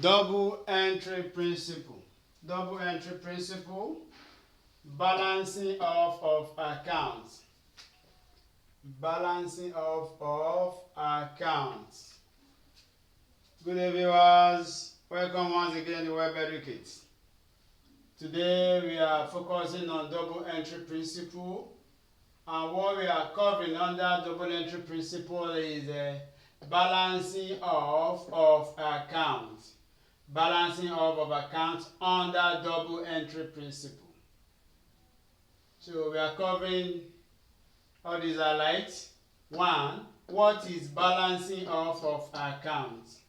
Double entry principle. Double entry principle. Balancing off of accounts. Balancing off of accounts. Good day, viewers. Welcome once again to Web Educate. Today we are focusing on double entry principle, and what we are covering under double entry principle is balancing off of accounts. Balancing off of accounts under double entry principle. So we are covering all these highlights. 1. What is balancing off of accounts?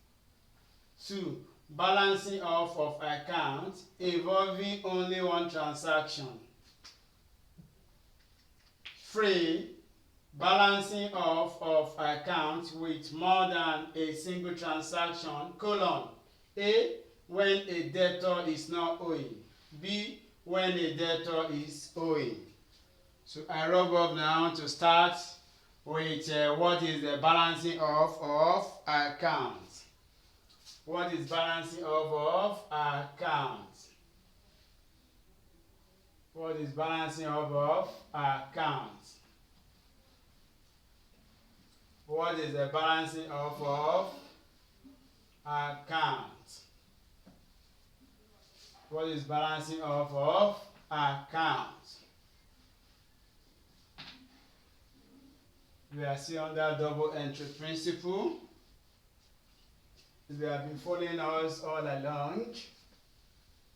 2. Balancing off of accounts involving only one transaction. 3. Balancing off of accounts with more than a single transaction, colon. A. When a debtor is not owing. B. When a debtor is owing. So I rub up now to start with what is the balancing off of accounts. What is balancing off of accounts? What is balancing off of accounts? What is the balancing off of accounts? What is balancing off of accounts? We are still under double entry principle. If you have been following us all along,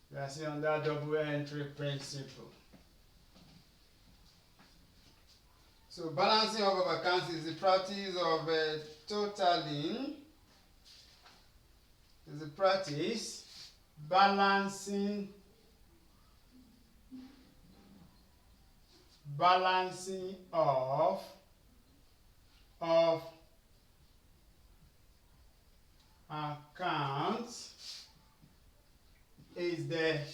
we are still under double entry principle. So balancing off of accounts is the practice of totaling. Is the practice balancing off of accounts is the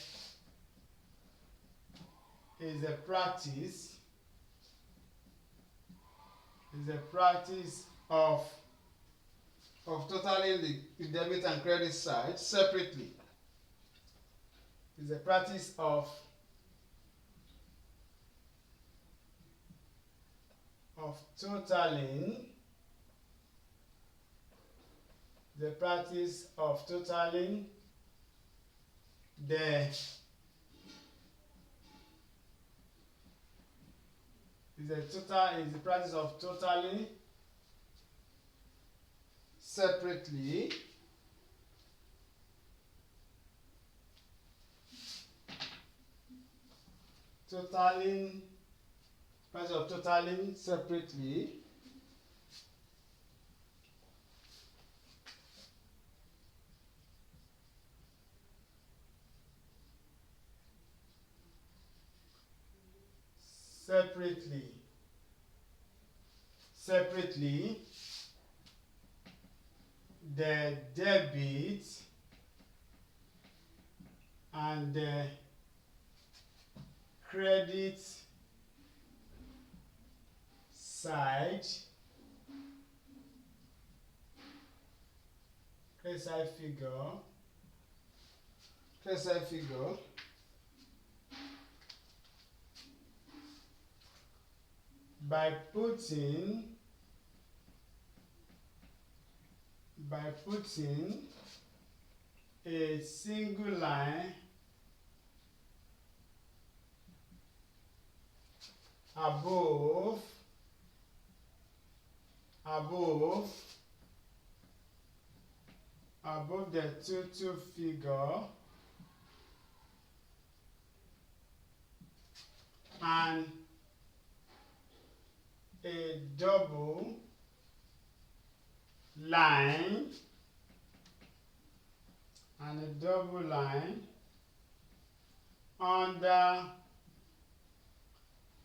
practice of totaling the debit and credit side separately. Is the practice of totaling the practice of totaling the practice of totaling separately separately the debit and the credit side, figure by putting a single line above the total figure and a double line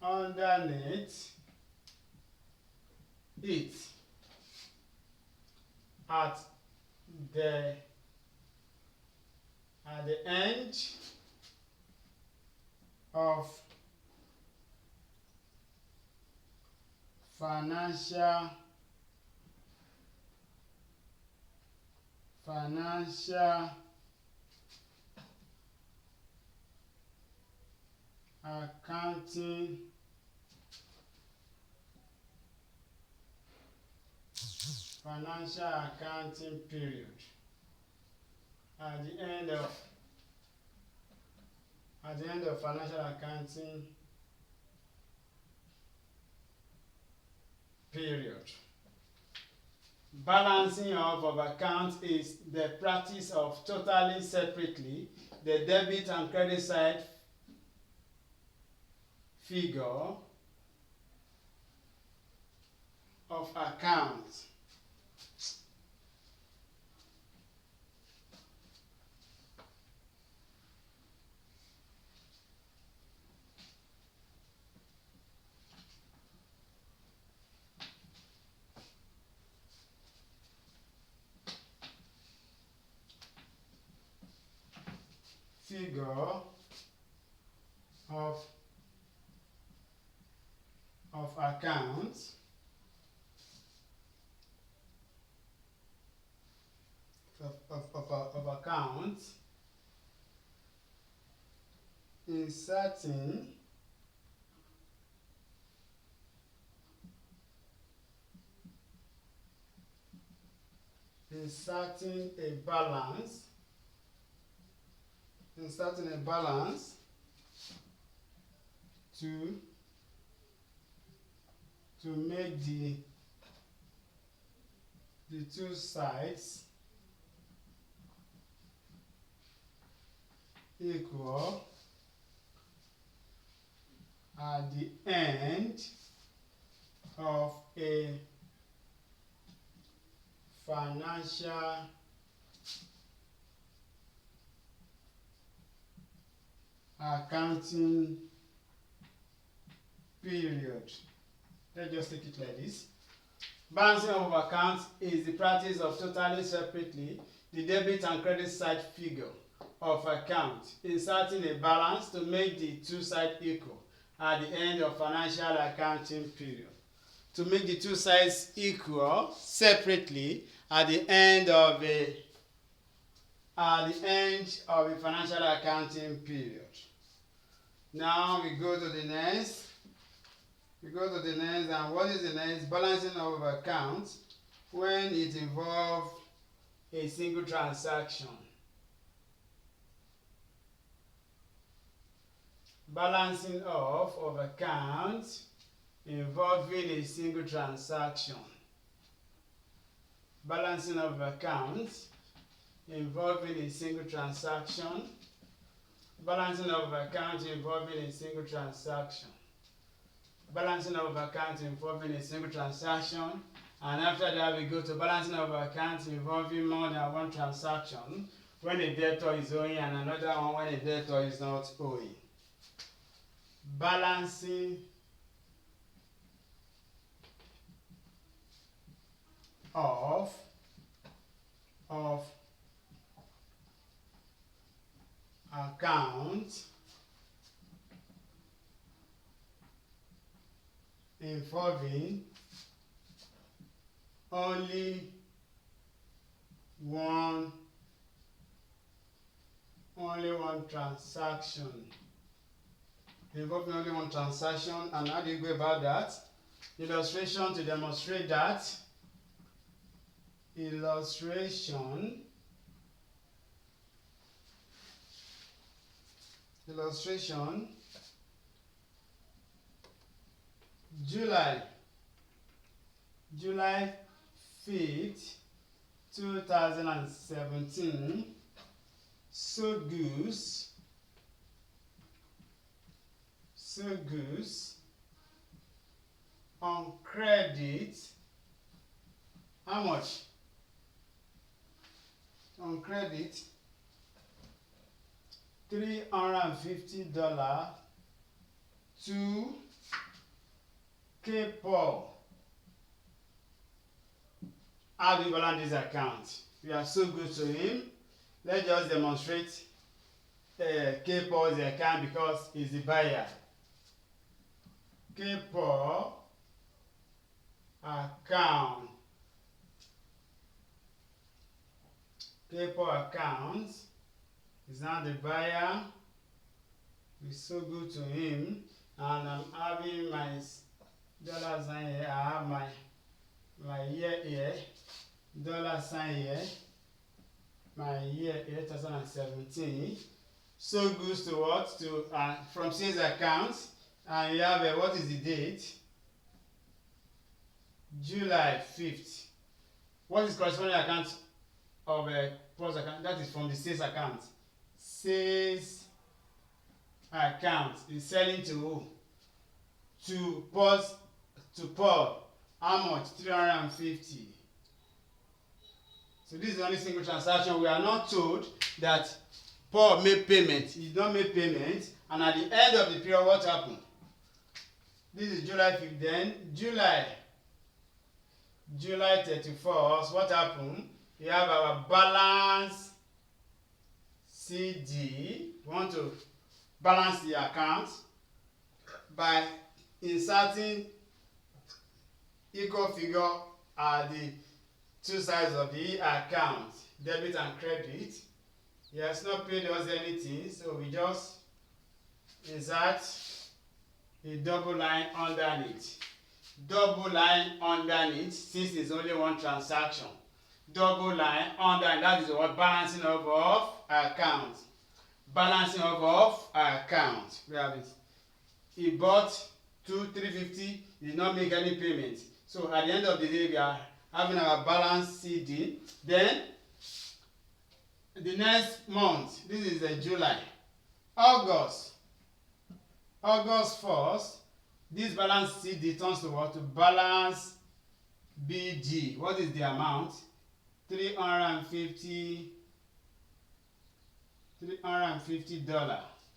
underneath it at the end of financial financial accounting period. At the end of financial accounting period. Balancing of accounts is the practice of totally separately the debit and credit side figure of accounts. Figure of accounts of accounts inserting a balance to make the two sides equal at the end of a financial accounting period. Let's just take it like this. Balancing of accounts is the practice of totally separately the debit and credit side figure of account, inserting a balance to make the two sides equal at the end of financial accounting period. To make the two sides equal separately at the end of a financial accounting period. Now we go to the next. And what is the next? Balancing of accounts when it involves a single transaction. Balancing of accounts involving a single transaction. Balancing of accounts involving a single transaction. Balancing of accounts involving a single transaction. Balancing of accounts involving a single transaction. And after that we go to balancing of accounts involving more than one transaction when a debtor is owing and another one when a debtor is not owing. Balancing of accounts involving only one transaction. Involving only one transaction. And how do you go about that? Illustration to demonstrate that. Illustration July 5th, 2017, sold goods on credit. How much? On credit, $350 to Debtor. How do you balance this account? We are so good to him. Let's just demonstrate Debtor's account because he's the buyer. Debtor account Debtor account is now the buyer. It's so good to him, and I'm having my dollar sign here. I have my year here, dollar sign here, my year 2017. So good to what? To from sales account, and you have what is the date? July 5th. What is corresponding account of a POS account? That is from the sales account. Sales account is selling to who? To POS, to Paul. How much? 350. So this is the only single transaction. We are not told that Paul made payment. He did not make payment, and at the end of the period, what happened? This is July 5th. Then July 31st, what happened? We have our balance CD. We want to balance the account by inserting equal figure at the two sides of the account, debit and credit. He has not paid us anything, so we just insert a double line underneath. Double line underneath, since it's only one transaction. Double line underneath, that is what balancing of account. Balancing of account. We have it. He bought 350, he did not make any payment. So at the end of the day, we are having our balance CD. Then the next month, this is July. August 1st, this balance CD turns to what? To balance BG. What is the amount? $350.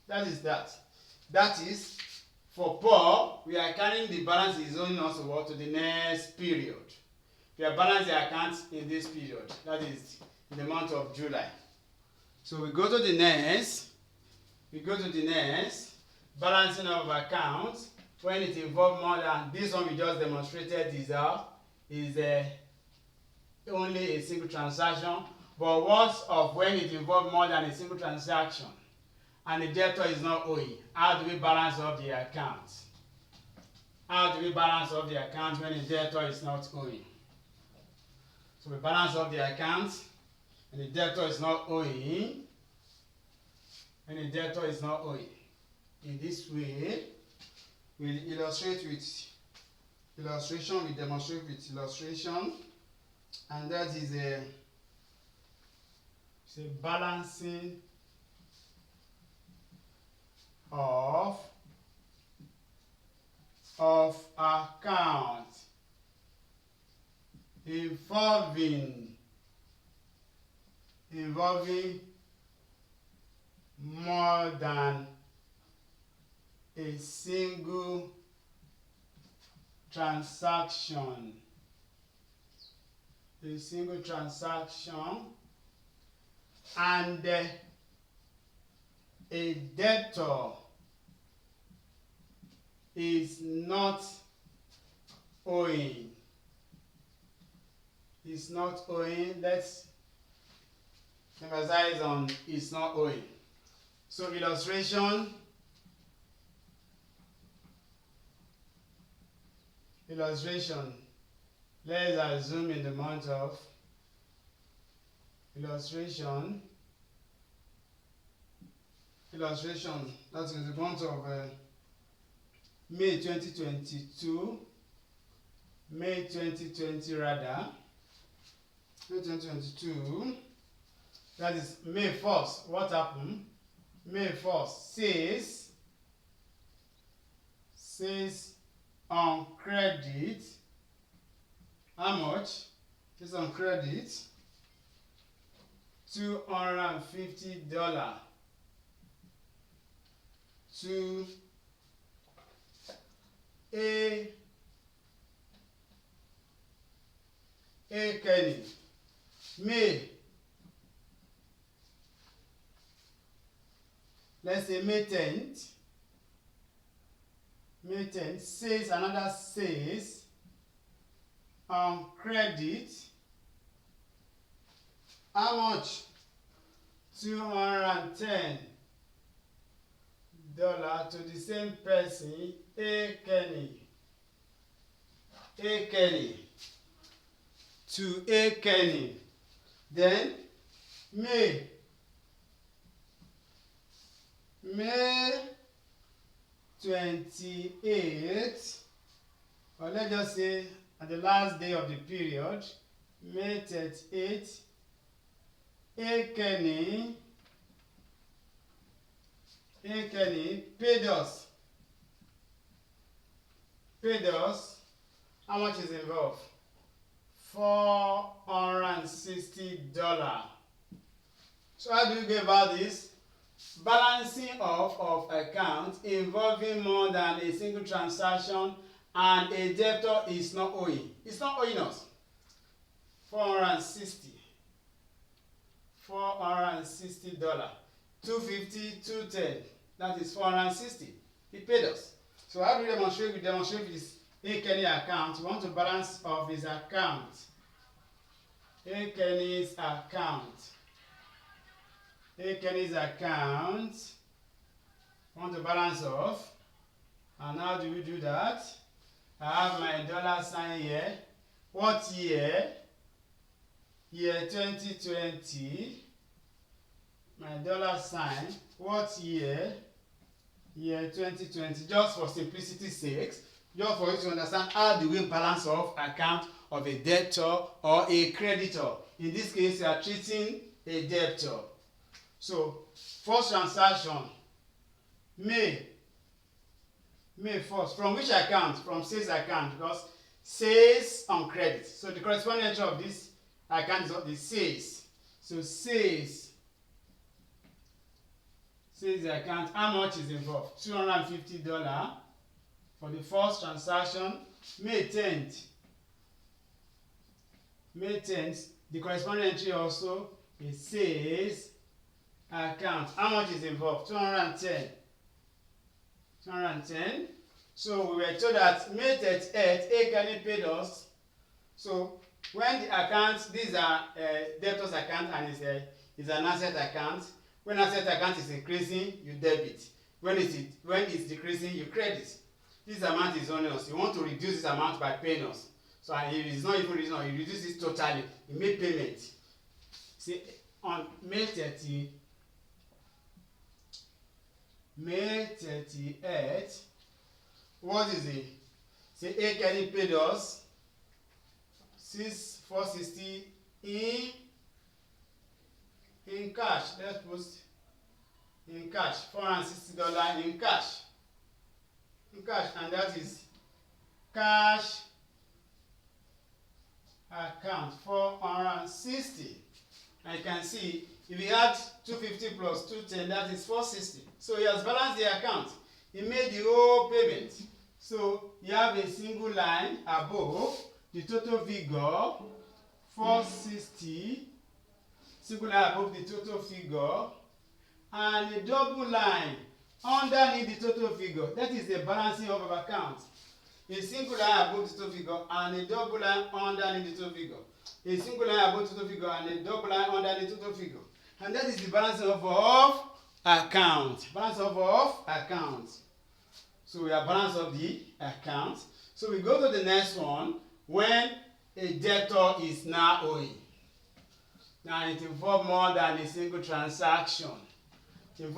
That is that. That is, for Paul, we are carrying the balance is owing us to the next period. We are balancing the account in this period. That is in the month of July. So we go to the next. Balancing of accounts. When it involves more than this one we just demonstrated is only a single transaction. But what of when it involves more than a single transaction and the debtor is not owing? How do we balance off the account? How do we balance off the account when the debtor is not owing? So we balance off the account and the debtor is not owing. When the debtor is not owing. In this way, we illustrate with illustration, we demonstrate with illustration, and that is a balancing of account involving more than a single transaction. And a debtor is not owing. Let's emphasize on is not owing. So illustration. Let's assume in the month of illustration. That is the month of May 2022. May 2020 rather. May 2022. That is May 1st. What happened? May 1st says on credit. How much? It's on credit. $250 to a Kenny. May. Let's say May 10th. May 10th says another says on credit How much? $210 to the same person, A. Kenny. A. Kenny. To A. Kenny. Then May 28th, or let's just say at the last day of the period, May 38th, A. Kenny paid us. How much is involved? $460. So how do you go about this? Balancing of account involving more than a single transaction and a debtor is not owing. It's not owing us. $460. $250, $210. That is $460. He paid us. So how do we demonstrate? We demonstrate this A. Kenny account. We want to balance of his account. A. Kenny's account. A. Kenny's account. We want to balance off. And how do we do that? I have my dollar sign here. What year? Year 2020. My dollar sign. What year? Year 2020. Just for simplicity's sake, just for you to understand how do we balance off account of a debtor or a creditor. In this case, you are treating a debtor. So, first transaction, May 1st. From which account? From sales account, because sales on credit. So the corresponding entry of this account is what the sales. So sales account, how much is involved? $250 for the first transaction. May 10th, the corresponding entry also is sales account. How much is involved? $210. So we were told that May 30th, A. Kenny paid us. So when the account, these are debtor's account and is an asset account. When asset account is increasing, you debit. When it's decreasing, you credit. This amount is on us. You want to reduce this amount by paying us. So if it's not even reasonable, you reduce it totally. You make payment. See, on May 38th, what is it? Say A. Kenny paid us $460 in cash. Let's post in cash. $460 in cash. And that is cash account 460. And you can see if you add 250 plus 210, that is 460. So he has balanced the account. He made the whole payment. So you have a single line above the total figure 460. Single line above the total figure, and a double line underneath the total figure. That is the balancing of account. A single line above the total figure and a double line underneath the total figure. A single line above the total figure and a double line underneath the total figure. And that is the balancing of account. Balance of account. So we are balance of the account. So we go to the next one when a debtor is now owing. Now it involves more than a single transaction. When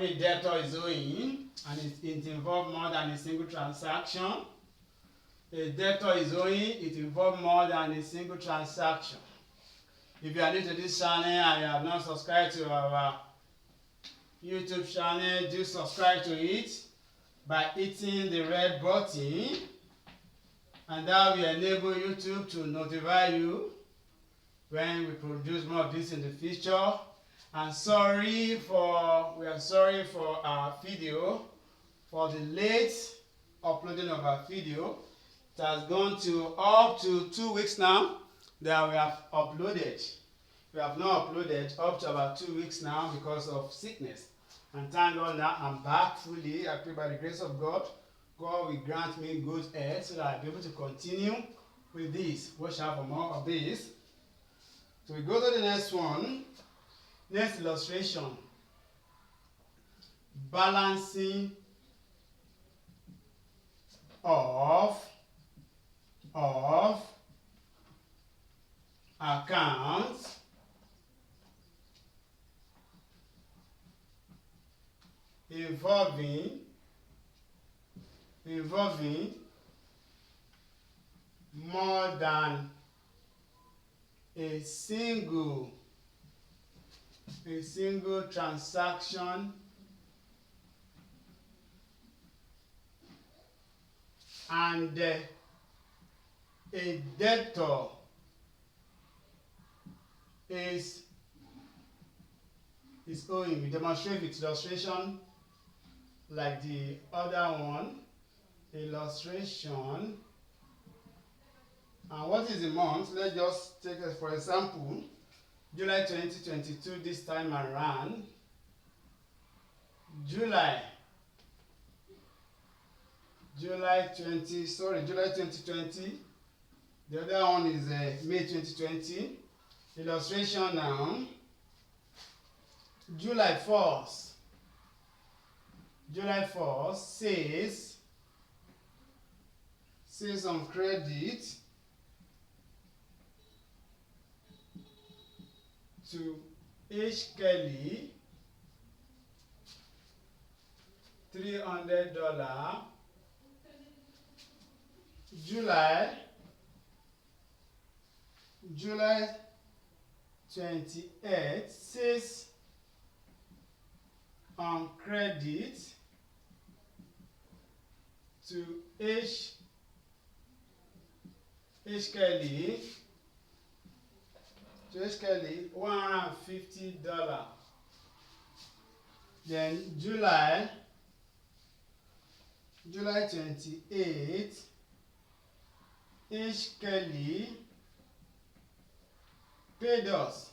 a debtor is owing and it involves more than a single transaction, it involves more than a single transaction. If you are new to this channel and you have not subscribed to our YouTube channel, do subscribe to it by hitting the red button, and that will enable YouTube to notify you when we produce more of this in the future. And we are sorry for our video, for the late uploading of our video. It has gone to up to 2 weeks now that we have uploaded. We have not uploaded up to about 2 weeks now because of sickness. And thank God now I'm back fully. I pray by the grace of God, God will grant me good health so that I'll be able to continue with this. Watch out for more of this. So we go to the next one. Next illustration. Balancing of accounts involving more than a single transaction and a debtor is owing. We demonstrate with illustration like the other one. Illustration. And what is the month? Let's just take it for example. July 2022 this time around. July 2020. The other one is May 2020. Illustration now. July 1st says on credit to H. Kelly $300. July 28th says on credit to H. Kelly $150. Then July 28th, H. Kelly paid us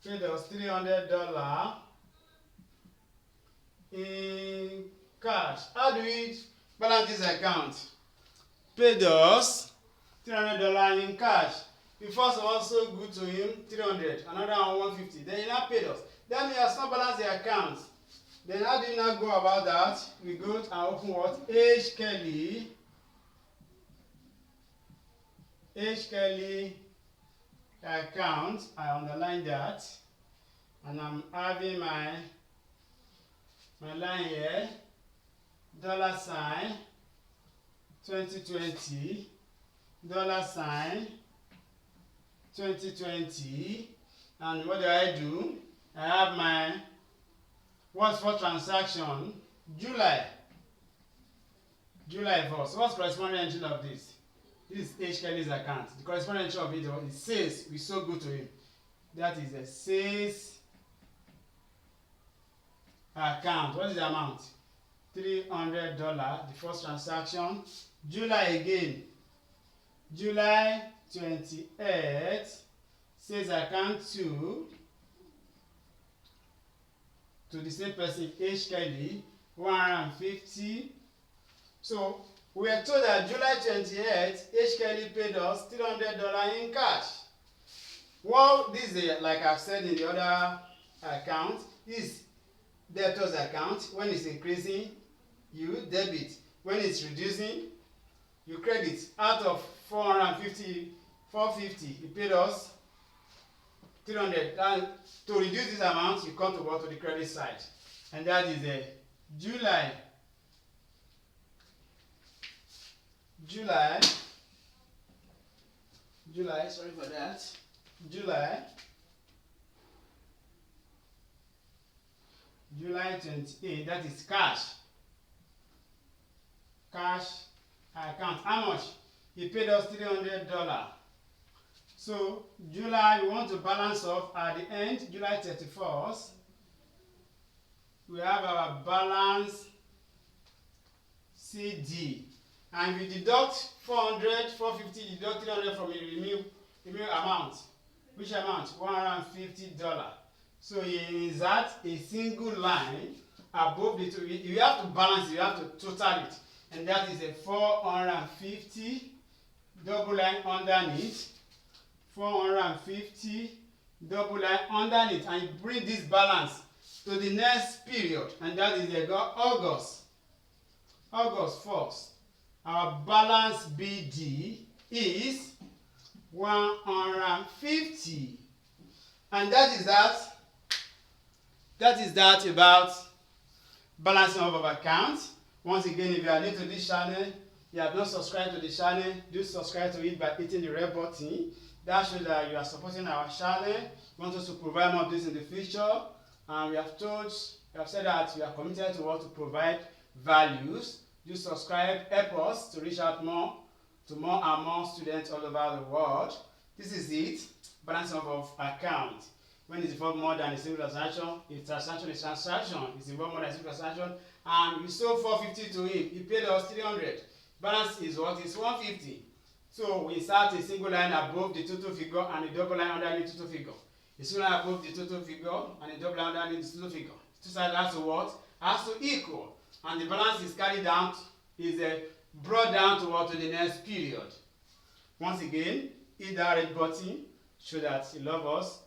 $300 in cash. How do we balance this account? Paid us $300 in cash. We first also good to him 300, another one 150. Then he now paid us. Then he has not balanced the account. Then how do you now go about that? We go and open what? H. Kelly account. I underline that, and I'm having my line here. $2020 $2020, and what do? I have my what's for transaction July 1st. What's corresponding entry of this? This is H. Kelly's account. The corresponding entry of it says we so good to him. That is a sales account. What is the amount? $300. The first transaction. July again. July 28th says account to the same person, H. Kelly, 150. So we are told that July 28th, H. Kelly paid us $300 in cash. Well, this is like I've said in the other account, this debtor's account. When it's increasing, you debit. When it's reducing, you credit. Out of 450, he paid us 300. And to reduce this amount, you come to go to the credit side, and that is July. Sorry for that. July 28. That is cash account. How much? He paid us $300. So July, we want to balance off at the end. July 31st, we have our balance CD, and we deduct 400, 450, deduct 300 from the remaining amount. Which amount? $150. So you insert a single line above the two. You have to balance it, you have to total it. and that is a 450 double line underneath, 450 double line underneath, and you bring this balance to the next period, and that is August 1st. Our balance BD is 150, and that is that about balancing of accounts. Once again, if you are new to this channel, you have not subscribed to the channel, do subscribe to it by hitting the red button. That shows that you are supporting our channel. You want us to provide more of this in the future, and we have said that we are committed to what to provide values. Do subscribe, help us to reach out more to more and more students all over the world. This is it, balancing of account. When it's involved more than a single transaction, if transaction is transaction, it's involved more than a single transaction, and we sold 450 to him, he paid us 300. Balance is what is 150. So we insert a single line above the total figure and a double line underneath the total figure. A single line above the total figure and a double line underneath the total figure. Two sides has to what? Has to equal. And the balance is carried down, is brought down to what? To the next period. Once again, hit that red button, show that you love us.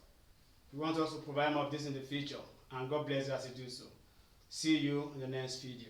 You want us to provide more of this in the future. And God bless you as you do so. See you in the next video.